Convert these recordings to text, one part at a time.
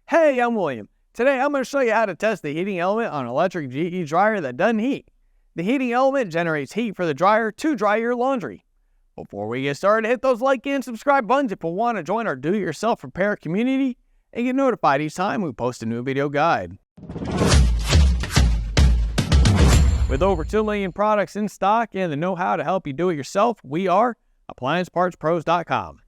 Hey, I'm William. Today I'm going to show you how to test the heating element on an electric GE dryer that doesn't heat. The heating element generates heat for the dryer to dry your laundry. Before we get started, hit those like and subscribe buttons if you want to join our do-it-yourself repair community and get notified each time we post a new video guide. With over 2 million products in stock and the know-how to help you do it yourself, we are AppliancePartsPros.com.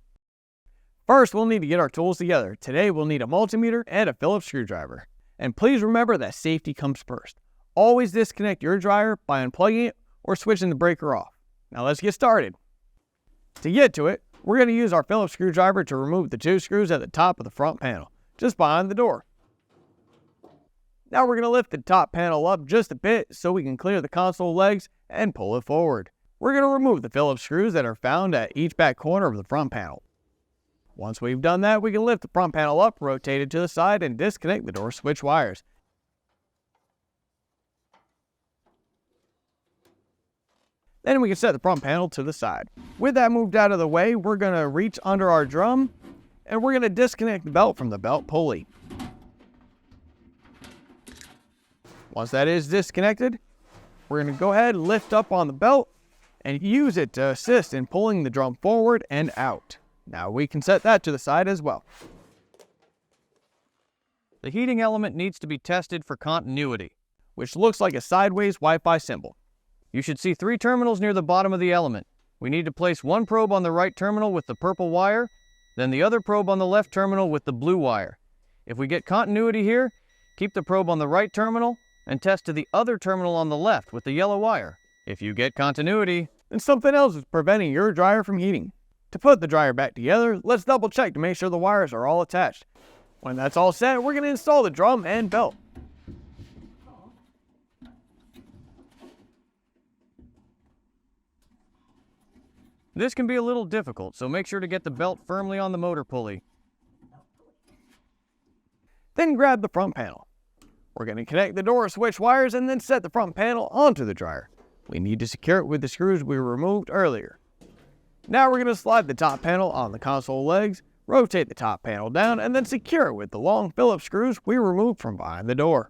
First, we'll need to get our tools together. Today, we'll need a multimeter and a Phillips screwdriver. And please remember that safety comes first. Always disconnect your dryer by unplugging it or switching the breaker off. Now let's get started. To get to it, we're going to use our Phillips screwdriver to remove the 2 screws at the top of the front panel, just behind the door. Now we're going to lift the top panel up just a bit so we can clear the console legs and pull it forward. We're going to remove the Phillips screws that are found at each back corner of the front panel. Once we've done that, we can lift the front panel up, rotate it to the side, and disconnect the door switch wires. Then we can set the front panel to the side. With that moved out of the way, we're going to reach under our drum, and we're going to disconnect the belt from the belt pulley. Once that is disconnected, we're going to go ahead and lift up on the belt and use it to assist in pulling the drum forward and out. Now we can set that to the side as well. The heating element needs to be tested for continuity, which looks like a sideways Wi-Fi symbol. You should see 3 terminals near the bottom of the element. We need to place one probe on the right terminal with the purple wire, then the other probe on the left terminal with the blue wire. If we get continuity here, keep the probe on the right terminal and test to the other terminal on the left with the yellow wire. If you get continuity, then something else is preventing your dryer from heating. To put the dryer back together, let's double check to make sure the wires are all attached. When that's all set, we're going to install the drum and belt. This can be a little difficult, so make sure to get the belt firmly on the motor pulley. Then grab the front panel. We're going to connect the door switch wires and then set the front panel onto the dryer. We need to secure it with the screws we removed earlier. Now we're going to slide the top panel on the console legs, rotate the top panel down, and then secure it with the long Phillips screws we removed from behind the door.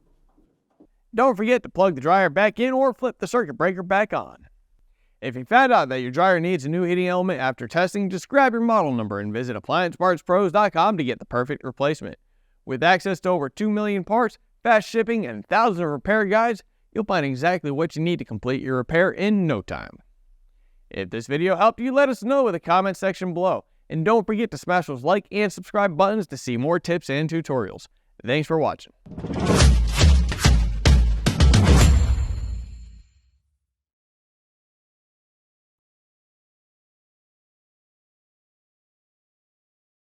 Don't forget to plug the dryer back in or flip the circuit breaker back on. If you found out that your dryer needs a new heating element after testing, just grab your model number and visit AppliancePartsPros.com to get the perfect replacement. With access to over 2 million parts, fast shipping, and thousands of repair guides, you'll find exactly what you need to complete your repair in no time. If this video helped you, let us know in the comment section below. And don't forget to smash those like and subscribe buttons to see more tips and tutorials. Thanks for watching.